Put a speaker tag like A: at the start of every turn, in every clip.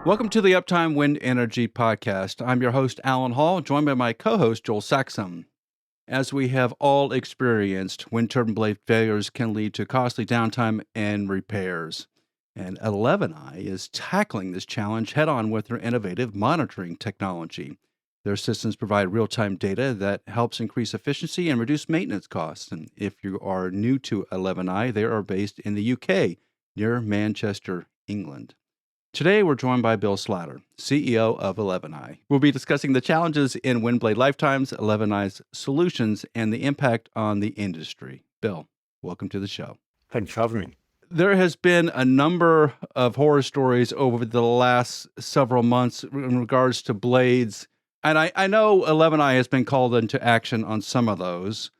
A: Welcome to the Uptime Wind Energy Podcast. I'm your host, Alan Hall, joined by my co-host, Joel Saxon. As we have all experienced, wind turbine blade failures can lead to costly downtime and repairs. And 11i is tackling this challenge head-on with their innovative monitoring technology. Their systems provide real-time data that helps increase efficiency and reduce maintenance costs. And if you are new to 11i, they are based in the UK, near Manchester, England. Today, we're joined by Bill Slatter, CEO of 11i. We'll be discussing the challenges in wind blade lifetimes, 11i's solutions, and the impact on the industry. Bill, welcome to the show.
B: Thanks for having me.
A: There has been a number of horror stories over the last several months in regards to blades. And I know 11i has been called into action on some of those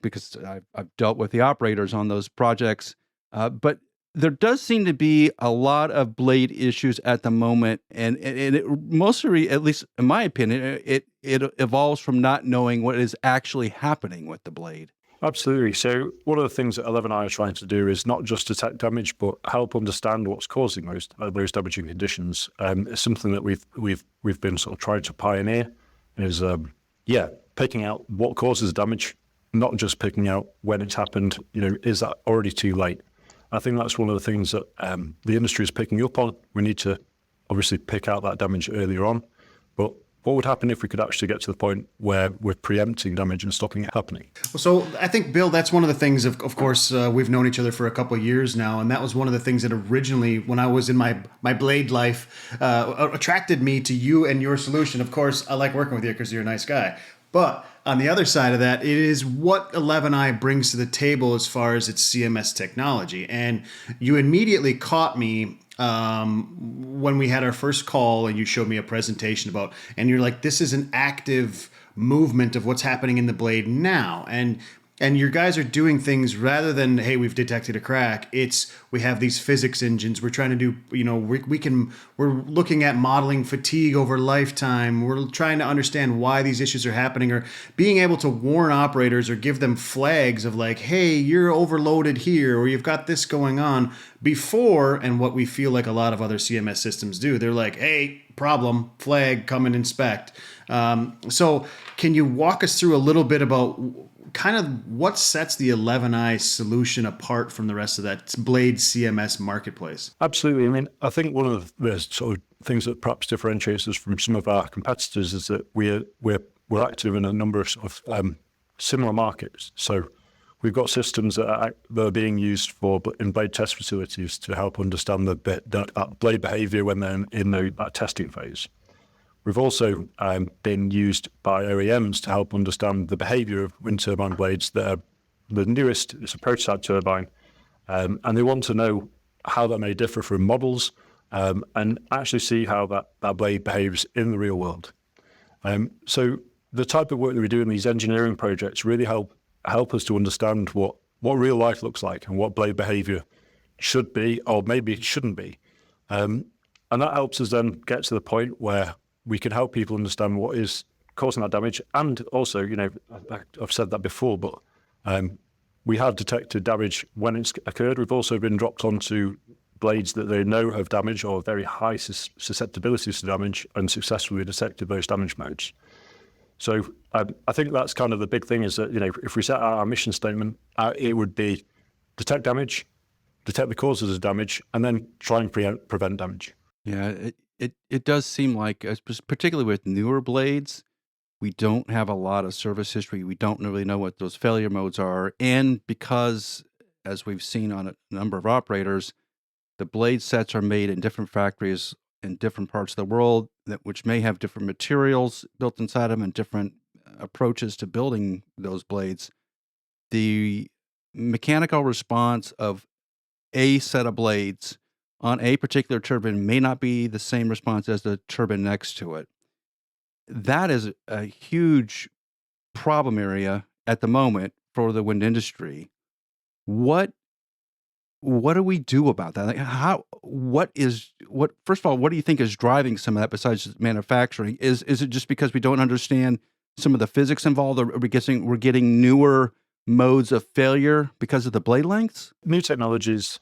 A: because I've dealt with the operators on those projects. But there does seem to be a lot of blade issues at the moment, and it mostly, at least in my opinion, it evolves from not knowing what is actually happening with the blade.
B: Absolutely. So one of the things that 11i are trying to do is not just detect damage, but help understand what's causing those damaging conditions. It's something that we've been sort of trying to pioneer. Is picking out what causes damage, not just picking out when it's happened. Is that already too late? I think that's one of the things that the industry is picking up on. We need to obviously pick out that damage earlier on. But what would happen if we could actually get to the point where we're preempting damage and stopping it happening?
C: So I think, Bill, that's one of the things, of course, we've known each other for a couple of years now. And that was one of the things that originally, when I was in my blade life, attracted me to you and your solution. Of course, I like working with you because you're a nice guy. But on the other side of that, it is what 11i brings to the table as far as its CMS technology. And you immediately caught me when we had our first call and you showed me a presentation about, and you're like, this is an active movement of what's happening in the blade now. And your guys are doing things rather than, hey, we've detected a crack. It's, we have these physics engines. We're trying to do, we're looking at modeling fatigue over lifetime. We're trying to understand why these issues are happening, or being able to warn operators or give them flags of like, hey, you're overloaded here, or you've got this going on before. And what we feel like a lot of other CMS systems do, they're like, hey, problem, flag, come and inspect. So can you walk us through a little bit about kind of what sets the 11i solution apart from the rest of that blade CMS marketplace?
B: Absolutely. I mean, I think one of the sort of things that perhaps differentiates us from some of our competitors is that we're active in a number of sort of similar markets. So we've got systems that are being used in blade test facilities to help understand the blade behavior when they're in that testing phase. We've also been used by OEMs to help understand the behavior of wind turbine blades that are the newest. It's a prototype turbine, and they want to know how that may differ from models and actually see how that blade behaves in the real world. So the type of work that we do in these engineering projects really help us to understand what real life looks like and what blade behavior should be, or maybe it shouldn't be. And that helps us then get to the point where we can help people understand what is causing that damage. And also, I've said that before, but we have detected damage when it's occurred. We've also been dropped onto blades that they know have damage or very high susceptibilities to damage and successfully detected those damage modes. So I think that's kind of the big thing is that, if we set out our mission statement, it would be detect damage, detect the causes of damage, and then try and prevent damage.
A: Yeah, it does seem like, particularly with newer blades, we don't have a lot of service history. We don't really know what those failure modes are. And because, as we've seen on a number of operators, the blade sets are made in different factories in different parts of the world, which may have different materials built inside them and different approaches to building those blades. The mechanical response of a set of blades on a particular turbine may not be the same response as the turbine next to it. That is a huge problem area at the moment for the wind industry. What do we do about that? First of all, what do you think is driving some of that besides manufacturing? Is it just because we don't understand some of the physics involved, or we're getting newer modes of failure because of the blade lengths?
B: New technologies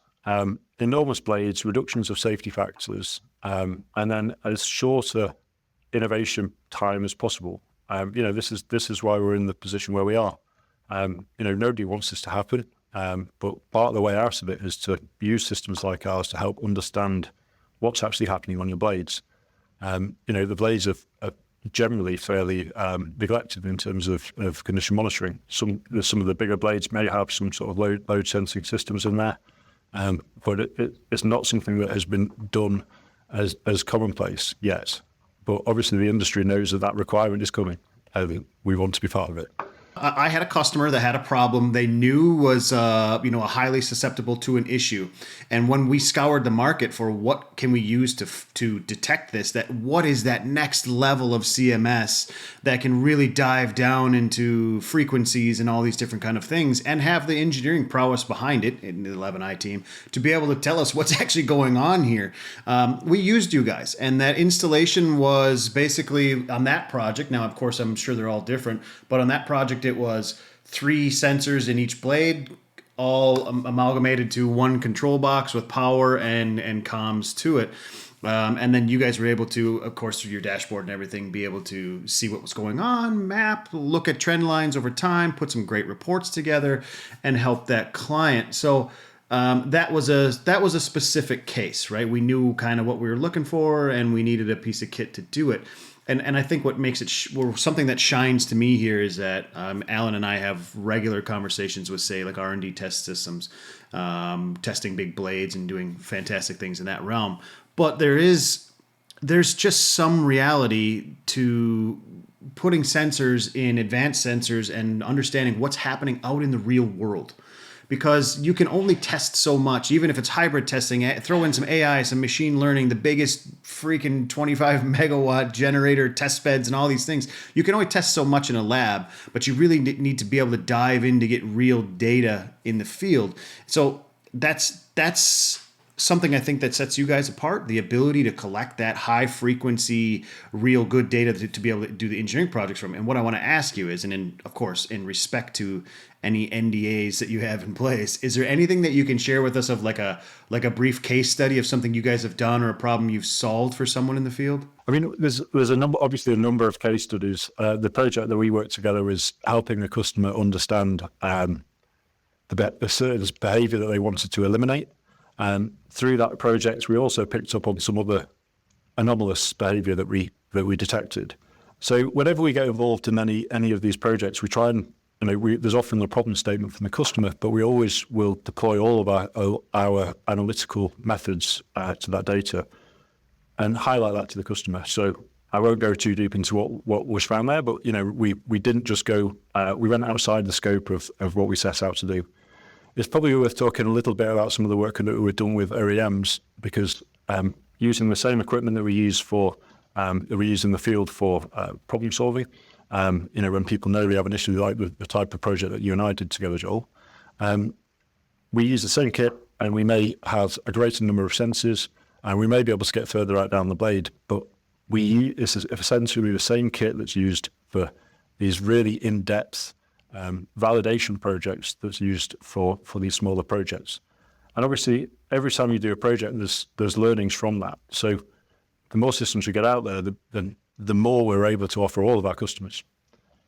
B: enormous blades, reductions of safety factors, and then as short a innovation time as possible. This is why we're in the position where we are. Nobody wants this to happen, but part of the way out of it is to use systems like ours to help understand what's actually happening on your blades. The blades are generally fairly neglected in terms of condition monitoring. Some of the bigger blades may have some sort of load sensing systems in there, but it's not something that has been done as commonplace yet. But obviously the industry knows that requirement is coming. We want to be part of it.
C: I had a customer that had a problem they knew was highly susceptible to an issue, and when we scoured the market for what can we use to detect this, that what is that next level of CMS that can really dive down into frequencies and all these different kind of things, and have the engineering prowess behind it in the 11i team to be able to tell us what's actually going on here. We used you guys, and that installation was basically on that project. Now, of course, I'm sure they're all different, but on that project, it was 3 sensors in each blade, all amalgamated to one control box with power and comms to it. And then you guys were able to, of course, through your dashboard and everything, be able to see what was going on, map, look at trend lines over time, put some great reports together, and help that client. So that was a specific case, right? We knew kind of what we were looking for, and we needed a piece of kit to do it. And I think what makes it something that shines to me here is that Alan and I have regular conversations with, say, like R&D test systems, testing big blades and doing fantastic things in that realm. But there's just some reality to putting sensors in advanced sensors and understanding what's happening out in the real world. Because you can only test so much, even if it's hybrid testing, throw in some AI, some machine learning, the biggest freaking 25 megawatt generator test beds and all these things. You can only test so much in a lab, but you really need to be able to dive in to get real data in the field. So that's something I think that sets you guys apart, the ability to collect that high frequency, real good data to be able to do the engineering projects from. And what I want to ask you is, and of course, in respect to any NDAs that you have in place, is there anything that you can share with us of like a brief case study of something you guys have done or a problem you've solved for someone in the field?
B: I mean, there's a number of case studies. The project that we worked together is helping a customer understand the certain behavior that they wanted to eliminate. And through that project, we also picked up on some other anomalous behavior that we detected. So whenever we get involved in any of these projects, we try and, there's often a problem statement from the customer, but we always will deploy all of our analytical methods to that data and highlight that to the customer. So I won't go too deep into what was found there, but we didn't just go, we went outside the scope of what we set out to do. It's probably worth talking a little bit about some of the work that we've done with OEMs, because using the same equipment that we use in the field for problem solving, when people know we have an issue like the type of project that you and I did together, Joel, we use the same kit and we may have a greater number of sensors and we may be able to get further out down the blade, but it's essentially the same kit that's used for these really in-depth validation projects that's used for these smaller projects. And obviously, every time you do a project, there's learnings from that. So the more systems we get out there, the more we're able to offer all of our customers.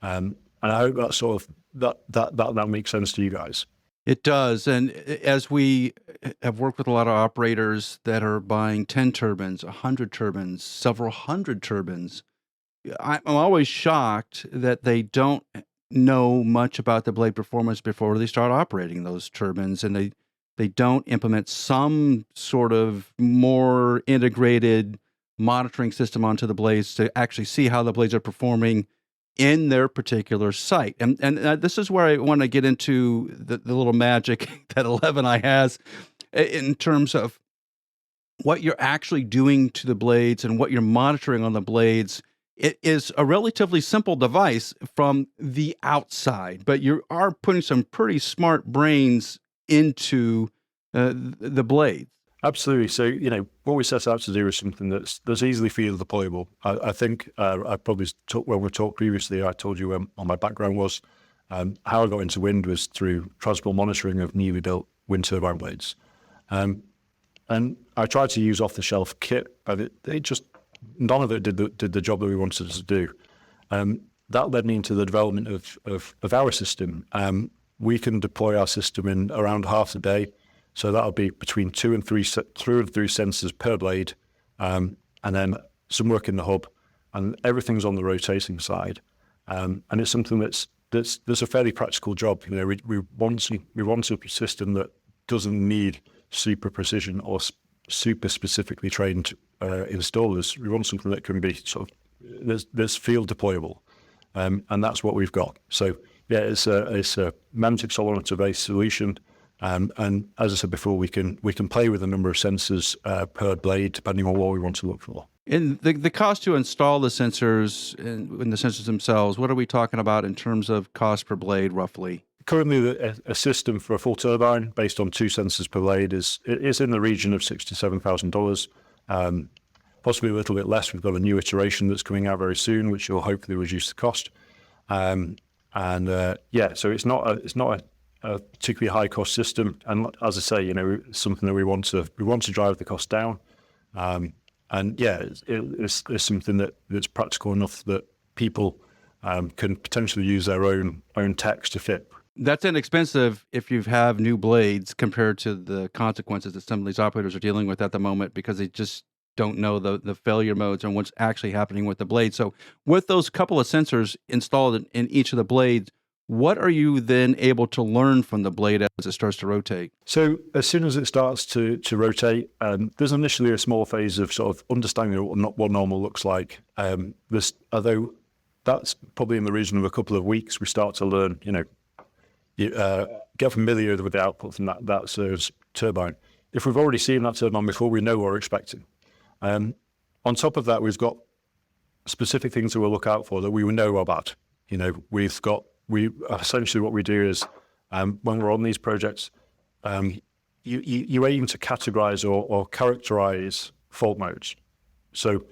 B: And I hope that sort of that makes sense to you guys.
A: It does. And as we have worked with a lot of operators that are buying 10 turbines, 100 turbines, several hundred turbines, I'm always shocked that they don't know much about the blade performance before they start operating those turbines, and they don't implement some sort of more integrated monitoring system onto the blades to actually see how the blades are performing in their particular site. And this is where I want to get into the little magic that 11i has in terms of what you're actually doing to the blades and what you're monitoring on the blades. It is a relatively simple device from the outside, but you are putting some pretty smart brains into the blades.
B: Absolutely. So, what we set out to do is something that's easily field deployable. I think I probably when we talked previously, I told you where my background was. How I got into wind was through transport monitoring of newly built wind turbine blades. And I tried to use off-the-shelf kit, but none of it did the job that we wanted it to do. That led me into the development of our system. We can deploy our system in around half a day, so that'll be between two and three sensors per blade, and then some work in the hub, and everything's on the rotating side. And it's something that's a fairly practical job. We want a system that doesn't need super precision or super specifically trained installers. We want something that can be sort of there's field deployable, and that's what we've got. So yeah, it's a magnetic solar monitor-based solution, and as I said before, we can play with a number of sensors per blade depending on what we want to look for.
A: And the cost to install the sensors and the sensors themselves, what are we talking about in terms of cost per blade, roughly?
B: Currently, a system for a full turbine based on 2 sensors per blade is in the region of $6,000 to $7,000, possibly a little bit less. We've got a new iteration that's coming out very soon, which will hopefully reduce the cost. So it's not a particularly high cost system. And as I say, it's something that we want to drive the cost down. It's something that's practical enough that people can potentially use their own techs to fit.
A: That's inexpensive if you have new blades compared to the consequences that some of these operators are dealing with at the moment, because they just don't know the failure modes and what's actually happening with the blade. So with those couple of sensors installed in each of the blades, what are you then able to learn from the blade as it starts to rotate?
B: So as soon as it starts to rotate, there's initially a small phase of sort of understanding what normal looks like. Although that's probably in the region of a couple of weeks, we start to learn, get familiar with the output from that serves turbine. If we've already seen that turbine before, we know what we're expecting. On top of that, we've got specific things that we'll look out for that we will know about. We essentially what we do is when we're on these projects, you aim to categorize or characterize fault modes. So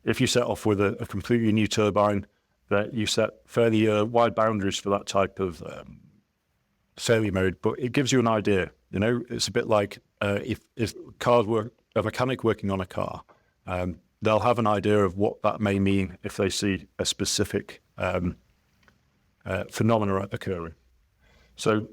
B: if you set off with a completely new turbine, that you set fairly wide boundaries for that type of failure mode, but it gives you an idea. It's a bit like if a mechanic working on a car, they'll have an idea of what that may mean if they see a specific phenomena occurring. So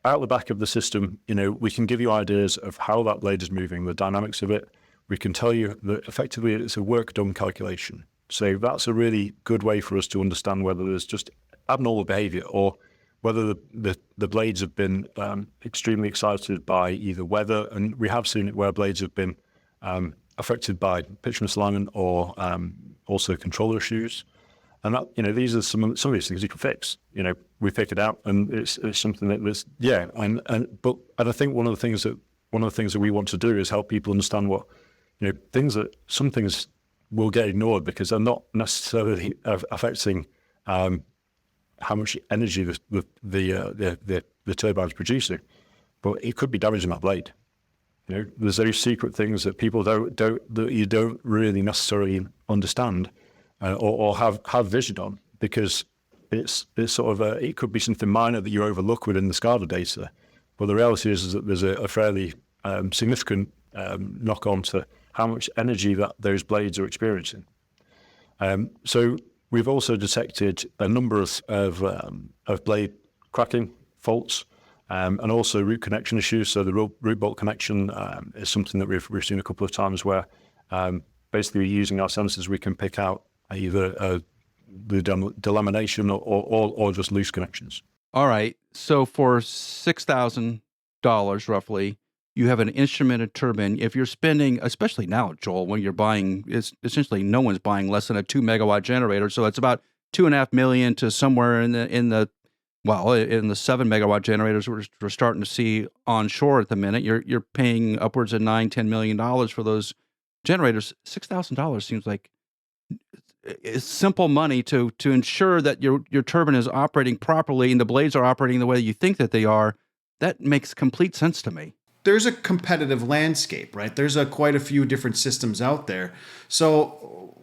B: out the back of the system, we can give you ideas of how that blade is moving, the dynamics of it. We can tell you that effectively it's a work done calculation. So that's a really good way for us to understand whether there's just abnormal behavior or whether the blades have been extremely excited by either weather, and we have seen it where blades have been affected by pitch misalignment or also controller issues. And that, these are some of these things you can fix. We pick it out, and it's something that was And I think one of the things that we want to do is help people understand what some things will get ignored because they're not necessarily affecting how much energy the turbine's producing, but it could be damaging that blade. There's those secret things that people that you don't really necessarily understand. Or have vision on, because it's sort of it could be something minor that you overlook within the SCADA data, but the reality is that there's a fairly significant knock on to how much energy that those blades are experiencing. So we've also detected a number of blade cracking faults and also root connection issues. So the root bolt connection is something that we've seen a couple of times where basically using our sensors we can pick out either the delamination or just loose connections.
A: All right. So for $6,000 roughly, you have an instrumented turbine. If you're spending, especially now, Joel, when you're buying, it's essentially no one's buying less than a 2 megawatt generator. So it's about $2.5 million to somewhere in the 7 megawatt generators we're starting to see onshore at the minute. You're paying upwards of $9-10 million for those generators. $6,000 seems like it's simple money to ensure that your turbine is operating properly and the blades are operating the way you think that they are. That makes complete sense to me.
C: there's a competitive landscape, right? There's quite a few different systems out there. So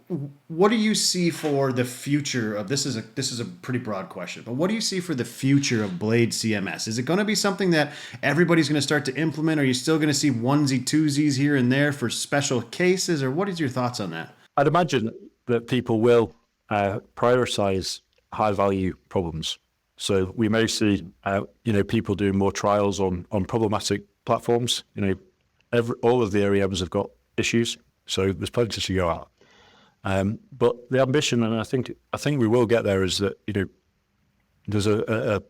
C: what do you see for the future of this? Is a pretty broad question, but what do you see for the future of Blade CMS? Is it going to be something that everybody's going to start to implement? Are you still going to see onesie twosies here and there for special cases, or what is your thoughts on that?
B: I'd imagine that people will prioritize high value problems. So we may see, people doing more trials on problematic platforms. All of the OEMs have got issues, so there's plenty to go at. But the ambition, and I think we will get there, is that there's a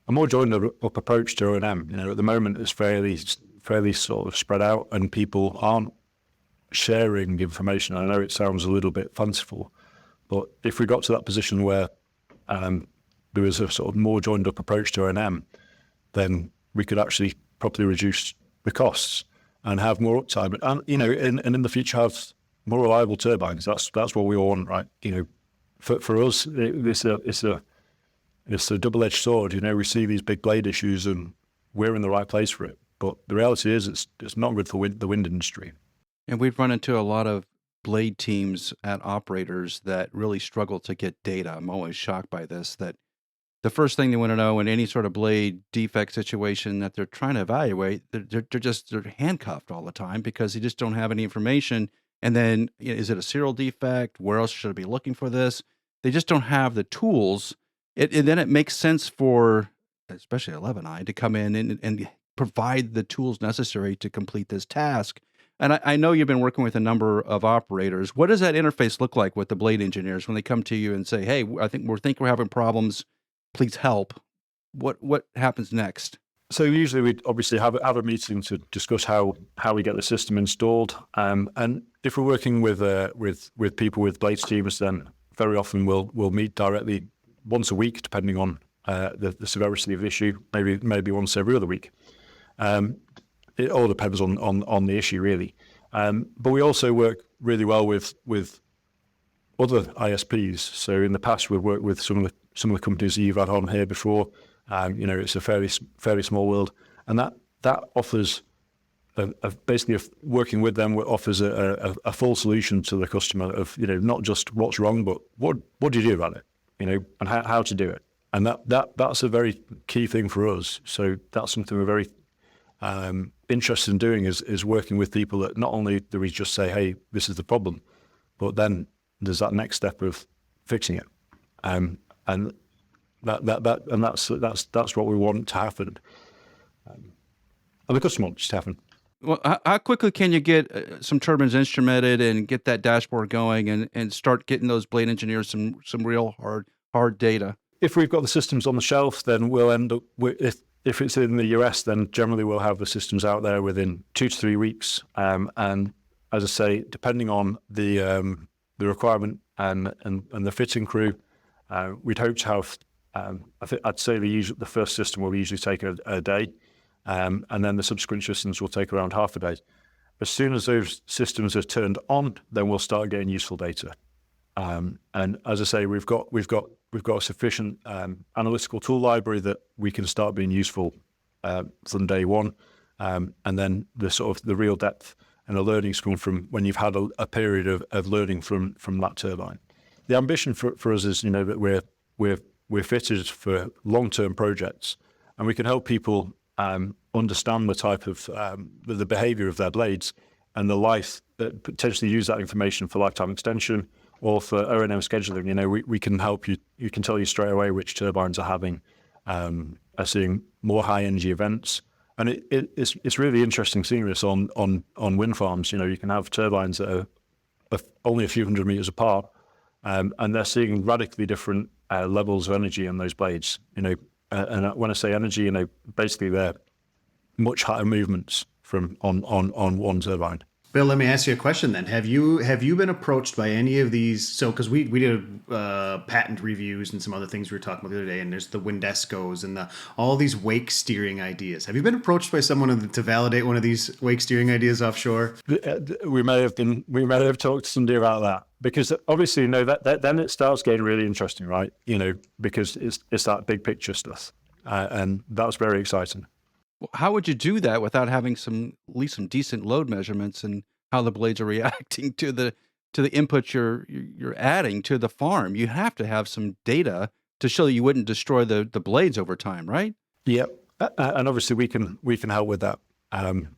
B: more joined up approach to O&M. At the moment it's fairly sort of spread out, and people aren't sharing information. I know it sounds a little bit fanciful, but if we got to that position where there was a sort of more joined up approach to O&M, then we could actually properly reduce the costs and have more uptime, and in the future have more reliable turbines. That's what we all want, right? For us, it's a double-edged sword. We see these big blade issues, and we're in the right place for it. But the reality is, it's not good for the wind industry.
A: And we've run into a lot of blade teams at operators that really struggle to get data. I'm always shocked by this, that the first thing they want to know in any sort of blade defect situation that they're trying to evaluate, they're handcuffed all the time because they just don't have any information. And then, is it a serial defect? Where else should I be looking for this? They just don't have the tools. And then it makes sense for, especially 11i, to come in and provide the tools necessary to complete this task. And I know you've been working with a number of operators. What does that interface look like with the blade engineers when they come to you and say, hey, I think we're having problems, please help? What happens next?
B: So usually we'd obviously have a meeting to discuss how we get the system installed. And if we're working with people with blades teams, then very often we'll meet directly once a week, depending on the severity of the issue, maybe once every other week. It all depends on the issue, really. But we also work really well with other ISPs. So in the past, we've worked with some of the companies that you've had on here before. It's a fairly small world, and that offers basically working with them offers a full solution to the customer of not just what's wrong, but what do you do about it, and how to do it. And that's a very key thing for us. So that's something we're very interested in doing, is working with people that not only do we just say, hey, this is the problem, but then there's that next step of fixing it, and that's what we want to happen, and the customer wants to happen.
A: Well, how quickly can you get some turbines instrumented and get that dashboard going and start getting those blade engineers some real hard data?
B: If we've got the systems on the shelf, then we'll end up with, if it's in the US, then generally we'll have the systems out there within 2 to 3 weeks. And as I say, depending on the requirement and the fitting crew, we'd hope to have. I'd say the first system will usually take a day, and then the subsequent systems will take around half a day. As soon as those systems are turned on, then we'll start getting useful data. And as I say, we've got a sufficient analytical tool library that we can start being useful from day one, and then the real depth and the learnings come from when you've had a period of learning from that turbine. The ambition for us is that we're fitted for long-term projects, and we can help people understand the type of the behaviour of their blades and the life, potentially use that information for lifetime extension or for O&M scheduling. We can help you. You can tell you straight away which turbines are seeing more high energy events, and it's really interesting seeing this on wind farms. You can have turbines that are only a few hundred meters apart, and they're seeing radically different levels of energy on those blades. And when I say energy, basically they're much higher movements from on one turbine.
C: Bill, let me ask you a question then. Have you been approached by any of these? So, because we did patent reviews and some other things we were talking about the other day, and there's the Windescos and all these wake steering ideas. Have you been approached by someone to validate one of these wake steering ideas offshore?
B: We may have talked to somebody about that, because obviously, that then it starts getting really interesting, right? Because it's that big picture stuff, and that's very exciting.
A: How would you do that without having at least some decent load measurements and how the blades are reacting to the input you're adding to the farm? You have to have some data to show you wouldn't destroy the blades over time, right?
B: Yeah, and obviously we can help with that.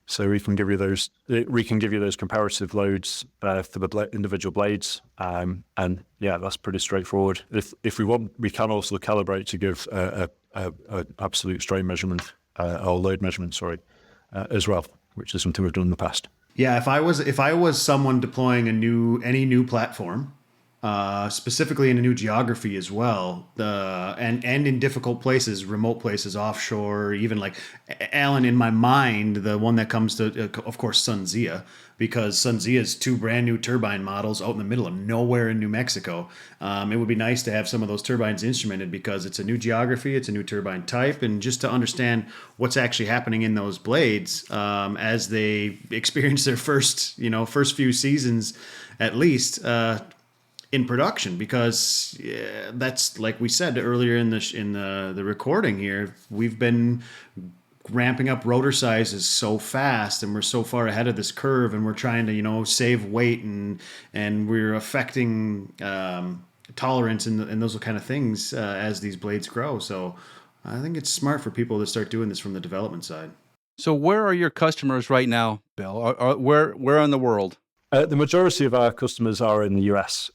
B: So we can give you those comparative loads for the individual blades, and yeah, that's pretty straightforward. If we want, we can also calibrate to give a absolute strain measurement or load measurement, sorry, as well, which is something we've done in the past.
C: Yeah, if I was someone deploying any new platform, specifically in a new geography as well, and in difficult places, remote places, offshore, even like Alan, in my mind, the one that comes to, of course, SunZia, because SunZia's 2 brand new turbine models out in the middle of nowhere in New Mexico. It would be nice to have some of those turbines instrumented because it's a new geography, it's a new turbine type, and just to understand what's actually happening in those blades as they experience their first few seasons, at least. In production, because that's like we said earlier in the recording here, we've been ramping up rotor sizes so fast and we're so far ahead of this curve, and we're trying to save weight and we're affecting tolerance and those kind of things as these blades grow. So I think it's smart for people to start doing this from the development side.
A: So where are your customers right now, Bill? Where in the world?
B: The majority of our customers are in the US.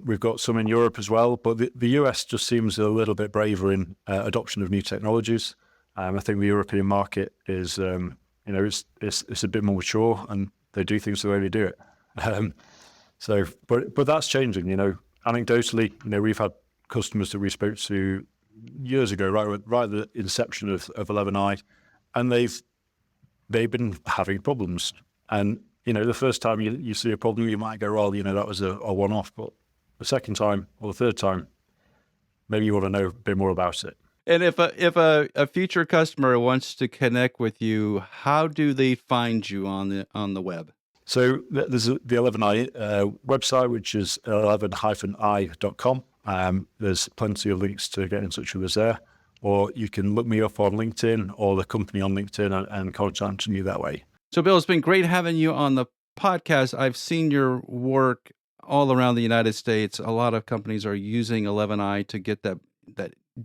B: We've got some in Europe as well, but the US just seems a little bit braver in adoption of new technologies. I think the European market is, it's a bit more mature, and they do things the way they do it. But that's changing. Anecdotally, we've had customers that we spoke to years ago, right at the inception of 11i, and they've been having problems. And the first time you see a problem, you might go, well, that was a one-off. But the second time or the third time, maybe you want to know a bit more about it.
A: And if a future customer wants to connect with you, how do they find you on the web?
B: So there's the 11i website, which is 11-i.com. There's plenty of links to get in touch with us there. Or you can look me up on LinkedIn or the company on LinkedIn and contact me that way.
A: So, Bill, it's been great having you on the podcast. I've seen your work all around the United States. A lot of companies are using 11i to get that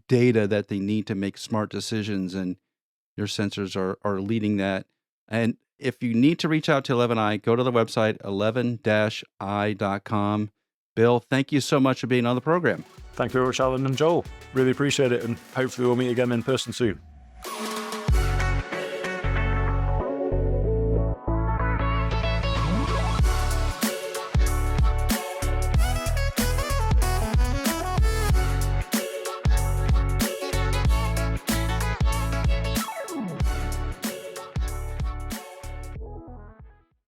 A: data that they need to make smart decisions, and your sensors are leading that. And if you need to reach out to 11i, go to the website 11-i.com. Bill, thank you so much for being on the program.
B: Thank you very much, Alan and Joel. Really appreciate it, and hopefully we'll meet again in person soon.